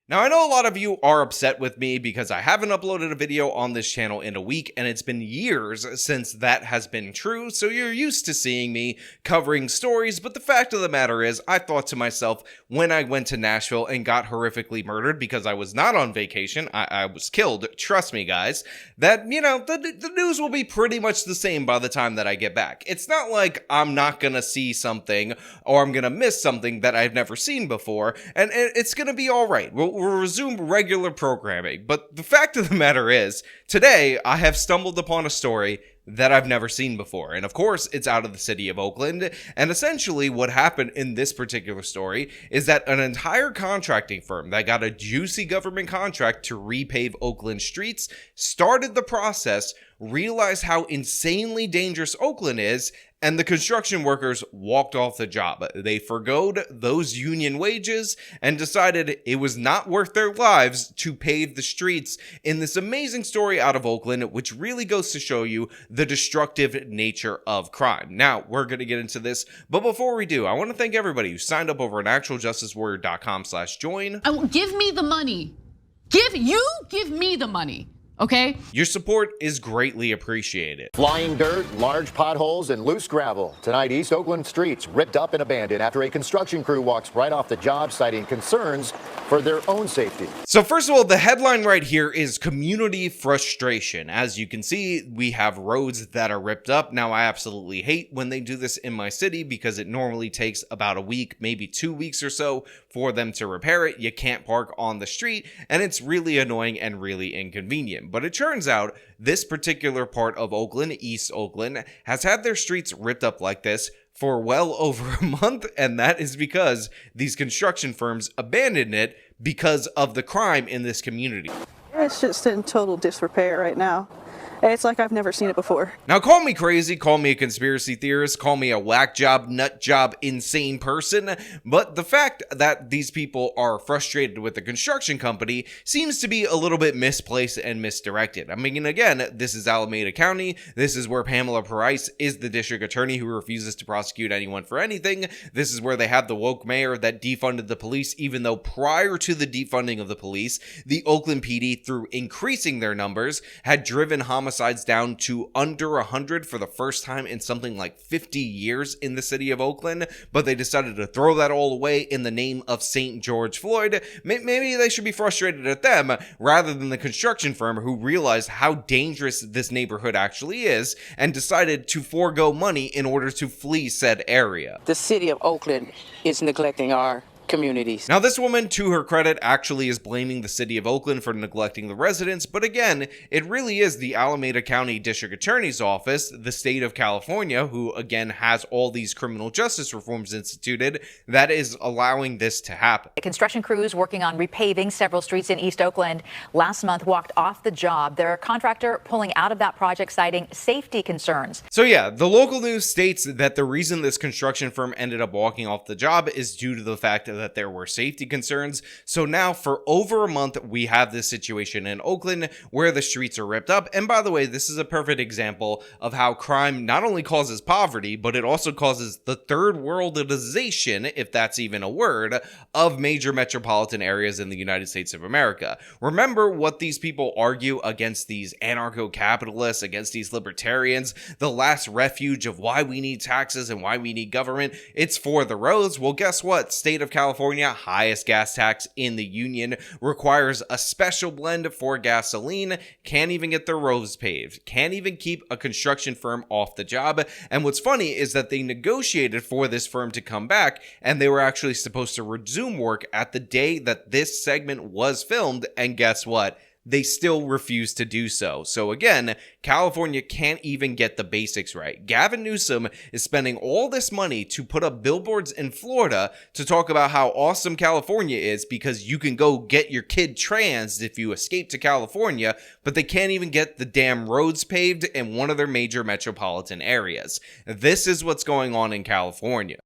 Now, I know a lot of you are upset with me because I haven't uploaded a video on this channel in a week, and it's been years since that has been true, so you're used to seeing me covering stories, but the fact of the matter is, I thought to myself when I went to Nashville and got horrifically murdered because I was not on vacation, I was killed, trust me guys, that, you know, the news will be pretty much the same by the time that I get back. It's not like I'm not gonna see something, or I'm gonna miss something that I've never seen before, and it's gonna be alright. We'll resume regular programming, but the fact of the matter is, today I have stumbled upon a story that I've never seen before, and of course it's out of the city of Oakland, and essentially what happened in this particular story is that an entire contracting firm that got a juicy government contract to repave Oakland streets started the process, realized how insanely dangerous Oakland is, and the construction workers walked off the job. They forgoed those union wages and decided it was not worth their lives to pave the streets in this amazing story out of Oakland, which really goes to show you the destructive nature of crime. Now, we're going to get into this, but before we do, I want to thank everybody who signed up over at actualjusticewarrior.com/join. Give me the money. Give me the money. Okay? Your support is greatly appreciated. Flying dirt, large potholes, and loose gravel. Tonight, East Oakland streets ripped up and abandoned after a construction crew walks right off the job, citing concerns for their own safety. So first of all, the headline right here is community frustration. As you can see, we have roads that are ripped up. Now, I absolutely hate when they do this in my city because it normally takes about a week, maybe 2 weeks or so for them to repair it. You can't park on the street, and it's really annoying and really inconvenient. But it turns out this particular part of Oakland, East Oakland, has had their streets ripped up like this for well over a month, and that is because these construction firms abandoned it because of the crime in this community. It's just in total disrepair right now. It's like I've never seen it before. Now, call me crazy, call me a conspiracy theorist, call me a whack job, nut job, insane person, but the fact that these people are frustrated with the construction company seems to be a little bit misplaced and misdirected. I mean, again, this is Alameda County. This is where Pamela Price is the district attorney who refuses to prosecute anyone for anything. This is where they have the woke mayor that defunded the police, even though prior to the defunding of the police, the Oakland PD, through increasing their numbers, had driven homicides down to under 100 for the first time in something like 50 years in the city of Oakland, but they decided to throw that all away in the name of St. George Floyd. Maybe they should be frustrated at them rather than the construction firm who realized how dangerous this neighborhood actually is and decided to forego money in order to flee said area. The city of Oakland is neglecting our communities. Now, this woman, to her credit, actually is blaming the city of Oakland for neglecting the residents, but again, it really is the Alameda County District Attorney's Office, the state of California, who again has all these criminal justice reforms instituted, that is allowing this to happen. Construction crews working on repaving several streets in East Oakland last month walked off the job. Their contractor pulling out of that project, citing safety concerns. So yeah, the local news states that the reason this construction firm ended up walking off the job is due to the fact that there were safety concerns. So now for over a month, we have this situation in Oakland where the streets are ripped up. And by the way, this is a perfect example of how crime not only causes poverty, but it also causes the third worldization, if that's even a word, of major metropolitan areas in the United States of America. Remember what these people argue against these anarcho-capitalists, against these libertarians, the last refuge of why we need taxes and why we need government. It's for the roads. Well, guess what? State of California, highest gas tax in the union, requires a special blend for gasoline, can't even get their roads paved, can't even keep a construction firm off the job. And what's funny is that they negotiated for this firm to come back, and they were actually supposed to resume work at the day that this segment was filmed, and guess what? They still refuse to do so. So again, California can't even get the basics right. Gavin Newsom is spending all this money to put up billboards in Florida to talk about how awesome California is because you can go get your kid trans if you escape to California, but they can't even get the damn roads paved in one of their major metropolitan areas. This is what's going on in California.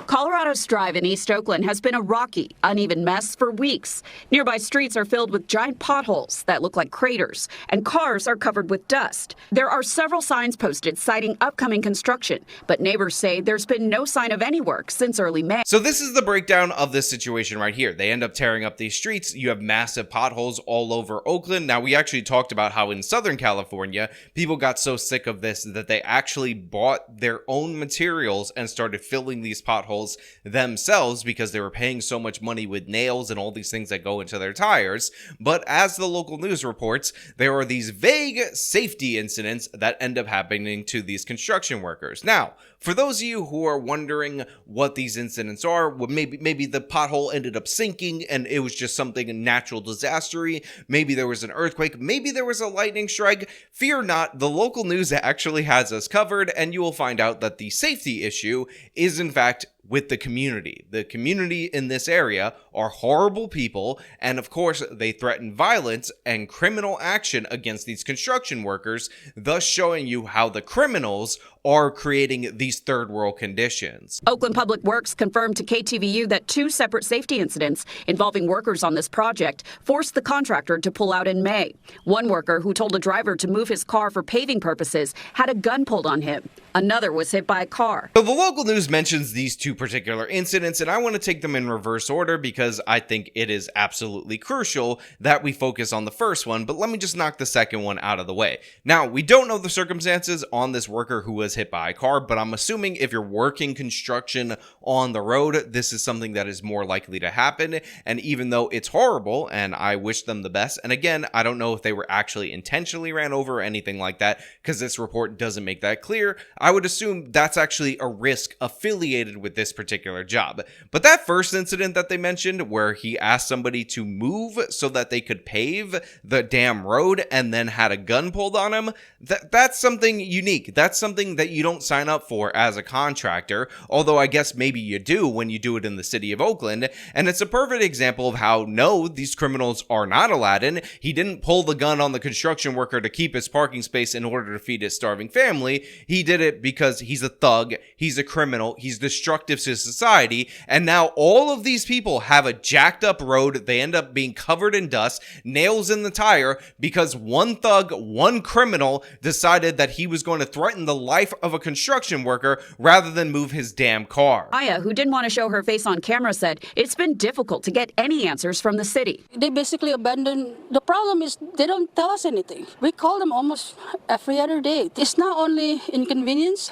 Colorado Dorados Drive in East Oakland has been a rocky, uneven mess for weeks. Nearby streets are filled with giant potholes that look like craters, and cars are covered with dust. There are several signs posted citing upcoming construction, but neighbors say there's been no sign of any work since early May. So this is the breakdown of this situation right here. They end up tearing up these streets. You have massive potholes all over Oakland. Now, we actually talked about how in Southern California, people got so sick of this that they actually bought their own materials and started filling these potholes themselves because they were paying so much money with nails and all these things that go into their tires. But as the local news reports, there are these vague safety incidents that end up happening to these construction workers. Now, for those of you who are wondering what these incidents are, well, maybe the pothole ended up sinking and it was just something natural disastery. Maybe there was an earthquake. Maybe there was a lightning strike. Fear not, the local news actually has us covered, and you will find out that the safety issue is in fact with the community. The community in this area are horrible people, and of course they threaten violence and criminal action against these construction workers, thus showing you how the criminals are creating these third world conditions. Oakland Public Works confirmed to KTVU that 2 separate safety incidents involving workers on this project forced the contractor to pull out in May. One worker who told a driver to move his car for paving purposes had a gun pulled on him. Another was hit by a car. So the local news mentions these 2 particular incidents, and I want to take them in reverse order because I think it is absolutely crucial that we focus on the first one, but let me just knock the second one out of the way. Now, we don't know the circumstances on this worker who was hit by a car, but I'm assuming if you're working construction on the road, this is something that is more likely to happen. And even though it's horrible, and I wish them the best, and again, I don't know if they were actually intentionally ran over or anything like that, because this report doesn't make that clear, I would assume that's actually a risk affiliated with this particular job. But that first incident that they mentioned, where he asked somebody to move so that they could pave the damn road and then had a gun pulled on him, that's something unique. That's something that you don't sign up for as a contractor, although I guess maybe you do when you do it in the city of Oakland. And it's a perfect example of how, no, these criminals are not Aladdin. He didn't pull the gun on the construction worker to keep his parking space in order to feed his starving family. He did it because he's a thug, he's a criminal, he's destructive to society, and now all of these people have a jacked up road. They end up being covered in dust, nails in the tire, because one thug, one criminal decided that he was going to threaten the life of a construction worker rather than move his damn car. Aya, who didn't want to show her face on camera, said it's been difficult to get any answers from the city. They basically abandoned. The problem is they don't tell us anything. We call them almost every other day. It's not only inconvenience,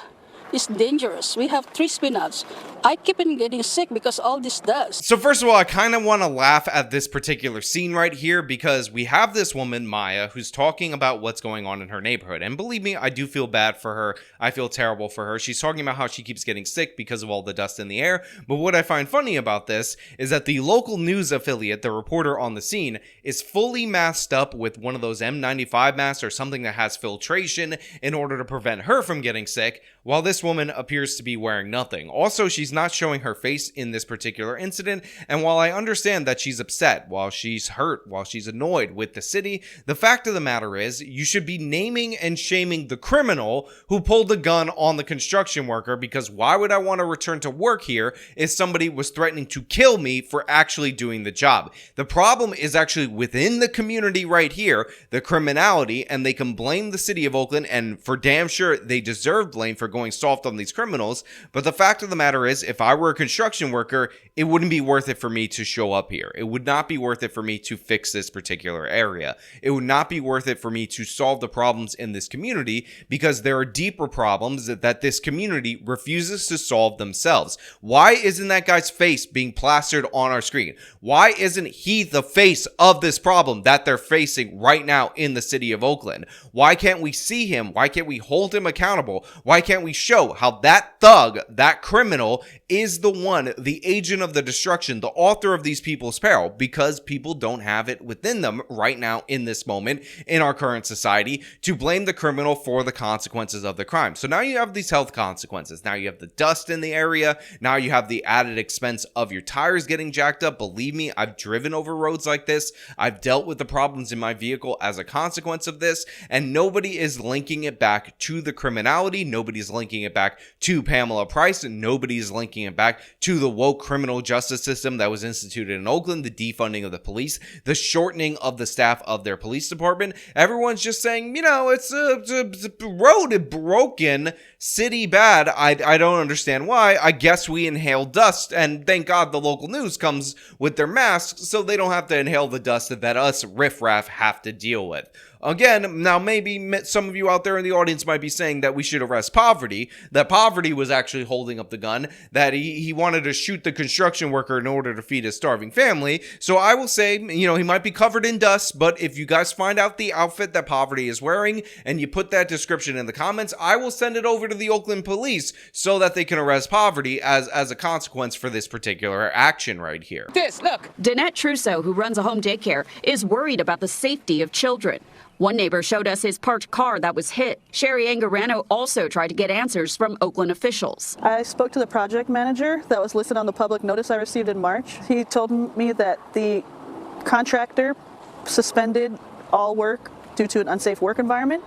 it's dangerous. We have 3 spin-outs. I keep on getting sick because all this does. So first of all, I kind of want to laugh at this particular scene right here because we have this woman, Maya, who's talking about what's going on in her neighborhood. And believe me, I do feel bad for her. I feel terrible for her. She's talking about how she keeps getting sick because of all the dust in the air. But what I find funny about this is that the local news affiliate, the reporter on the scene, is fully masked up with one of those N95 masks or something that has filtration in order to prevent her from getting sick, while this woman appears to be wearing nothing. Also, she's not showing her face in this particular incident, and while I understand that she's upset, while she's hurt, while she's annoyed with the city, the fact of the matter is, you should be naming and shaming the criminal who pulled the gun on the construction worker, because why would I want to return to work here if somebody was threatening to kill me for actually doing the job? The problem is actually within the community right here, the criminality, and they can blame the city of Oakland, and for damn sure they deserve blame for going soft on these criminals, but the fact of the matter is, if I were a construction worker, it wouldn't be worth it for me to show up here. It would not be worth it for me to fix this particular area. It would not be worth it for me to solve the problems in this community, because there are deeper problems that this community refuses to solve themselves. Why isn't that guy's face being plastered on our screen? Why isn't he the face of this problem that they're facing right now in the city of Oakland? Why can't we see him? Why can't we hold him accountable? Why can't we show how that thug, that criminal, is the one, the agent of the destruction, the author of these people's peril? Because people don't have it within them right now in this moment in our current society to blame the criminal for the consequences of the crime. So now you have these health consequences. Now you have the dust in the area. Now you have the added expense of your tires getting jacked up. Believe me, I've driven over roads like this. I've dealt with the problems in my vehicle as a consequence of this, and nobody is linking it back to the criminality. Nobody's linking it it back to Pamela Price. Nobody's linking it back to the woke criminal justice system that was instituted in Oakland, the defunding of the police, the shortening of the staff of their police department. Everyone's just saying, you know, it's a road broken, city bad. I don't understand why. I guess we inhale dust, and thank God the local news comes with their masks so they don't have to inhale the dust that us riffraff have to deal with. Again, now maybe some of you out there in the audience might be saying that we should arrest Poverty, that Poverty was actually holding up the gun, that he wanted to shoot the construction worker in order to feed his starving family. So I will say, you know, he might be covered in dust, but if you guys find out the outfit that Poverty is wearing and you put that description in the comments, I will send it over to the Oakland police so that they can arrest Poverty as a consequence for this particular action right here. This, look. Danette Trousseau, who runs a home daycare, is worried about the safety of children. One neighbor showed us his parked car that was hit. Sherry Angarano also tried to get answers from Oakland officials. I spoke to the project manager that was listed on the public notice I received in March. He told me that the contractor suspended all work due to an unsafe work environment,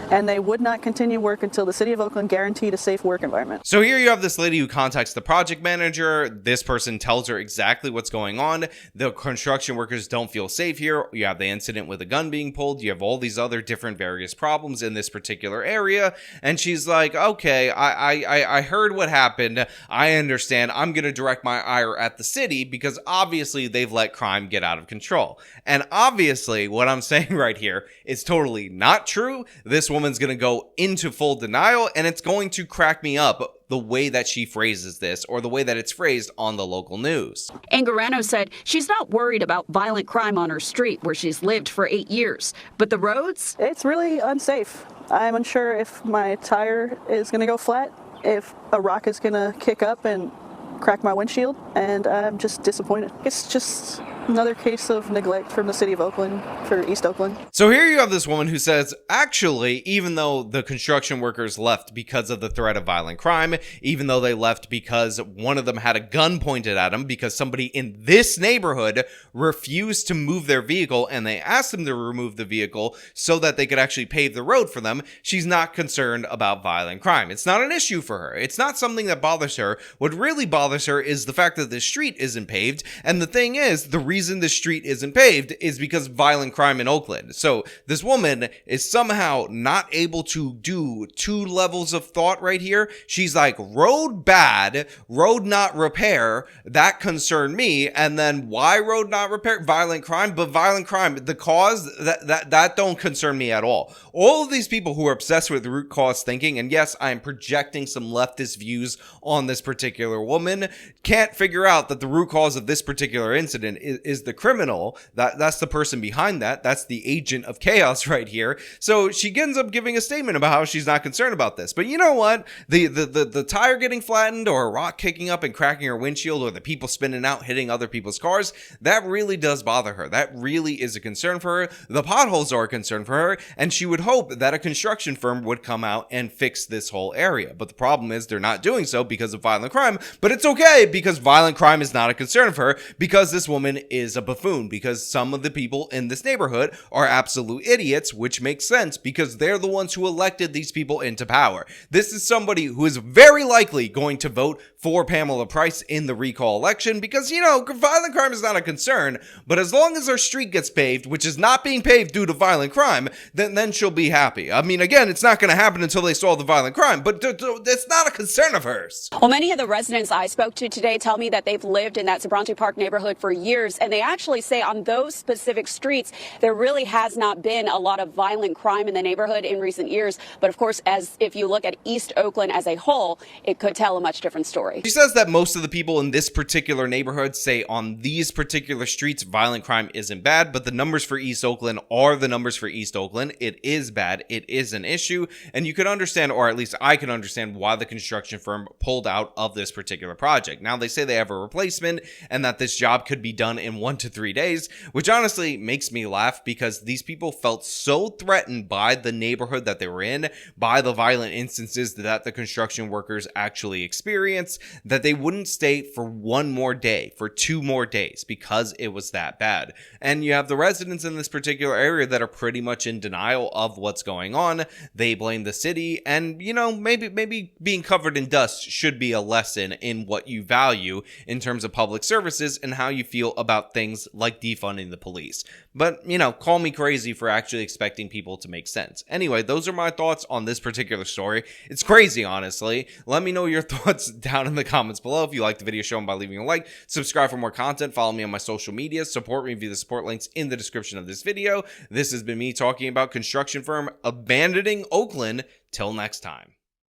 and they would not continue work until the city of Oakland guaranteed a safe work environment. So here you have this lady who contacts the project manager. This person tells her exactly what's going on. The construction workers don't feel safe here. You have the incident with a gun being pulled. You have all these other different various problems in this particular area. And she's like, okay, I heard what happened. I understand. I'm going to direct my ire at the city because obviously they've let crime get out of control. And obviously what I'm saying right here is totally not true. This woman's going to go into full denial, and it's going to crack me up the way that she phrases this, or the way that it's phrased on the local news. Angarano said she's not worried about violent crime on her street where she's lived for 8 years, but the roads? It's really unsafe. I'm unsure if my tire is going to go flat, if a rock is going to kick up and crack my windshield, and I'm just disappointed. It's just another case of neglect from the city of Oakland for East Oakland. So here you have this woman who says, actually, even though the construction workers left because of the threat of violent crime, even though they left because one of them had a gun pointed at him because somebody in this neighborhood refused to move their vehicle and they asked them to remove the vehicle so that they could actually pave the road for them, she's not concerned about violent crime. It's not an issue for her. It's not something that bothers her. What really bothers her is the fact that the street isn't paved. And the thing is, the reason the street isn't paved is because of violent crime in Oakland. So this woman is somehow not able to do two levels of thought right here. She's like, road bad, road not repair, that concerned me. And then why road not repair? Violent crime. But violent crime, the cause, that don't concern me at all. All of these people who are obsessed with root cause thinking, and yes, I am projecting some leftist views on this particular woman, can't figure out that the root cause of this particular incident is the criminal. That's the person behind that. That's the agent of chaos right here. So she ends up giving a statement about how she's not concerned about this. But you know what? The tire getting flattened, or a rock kicking up and cracking her windshield, or the people spinning out hitting other people's cars, that really does bother her. That really is a concern for her. The potholes are a concern for her, and she would hope that a construction firm would come out and fix this whole area. But the problem is they're not doing so because of violent crime. But it's okay, because violent crime is not a concern for her, because this woman is a buffoon, because some of the people in this neighborhood are absolute idiots, which makes sense because they're the ones who elected these people into power. This is somebody who is very likely going to vote for Pamela Price in the recall election because, you know, violent crime is not a concern, but as long as our street gets paved, which is not being paved due to violent crime, then she'll be happy. I mean, again, it's not going to happen until they solve the violent crime, but it's not a concern of hers. Well, many of the residents I spoke to today tell me that they've lived in that Sobranto Park neighborhood for years, and they actually say on those specific streets, there really has not been a lot of violent crime in the neighborhood in recent years. But of course, as if you look at East Oakland as a whole, it could tell a much different story. She says that most of the people in this particular neighborhood say on these particular streets, violent crime isn't bad, but the numbers for East Oakland are the numbers for East Oakland. It is bad. It is an issue. And you can understand, or at least I can understand, why the construction firm pulled out of this particular project. Now, they say they have a replacement and that this job could be done in 1 to 3 days, which honestly makes me laugh because these people felt so threatened by the neighborhood that they were in, by the violent instances that the construction workers actually experienced, that they wouldn't stay for 1 more day, for 2 more days, because it was that bad. And you have the residents in this particular area that are pretty much in denial of what's going on. They blame the city, and maybe being covered in dust should be a lesson in what you value in terms of public services and how you feel about things like defunding the police. But, call me crazy for actually expecting people to make sense. Anyway, those are my thoughts on this particular story. It's crazy, honestly. Let me know your thoughts down in the comments below. If you liked the video, show them by leaving a like. Subscribe for more content. Follow me on my social media. Support me via the support links in the description of this video. This has been me talking about construction firm abandoning Oakland. Till next time.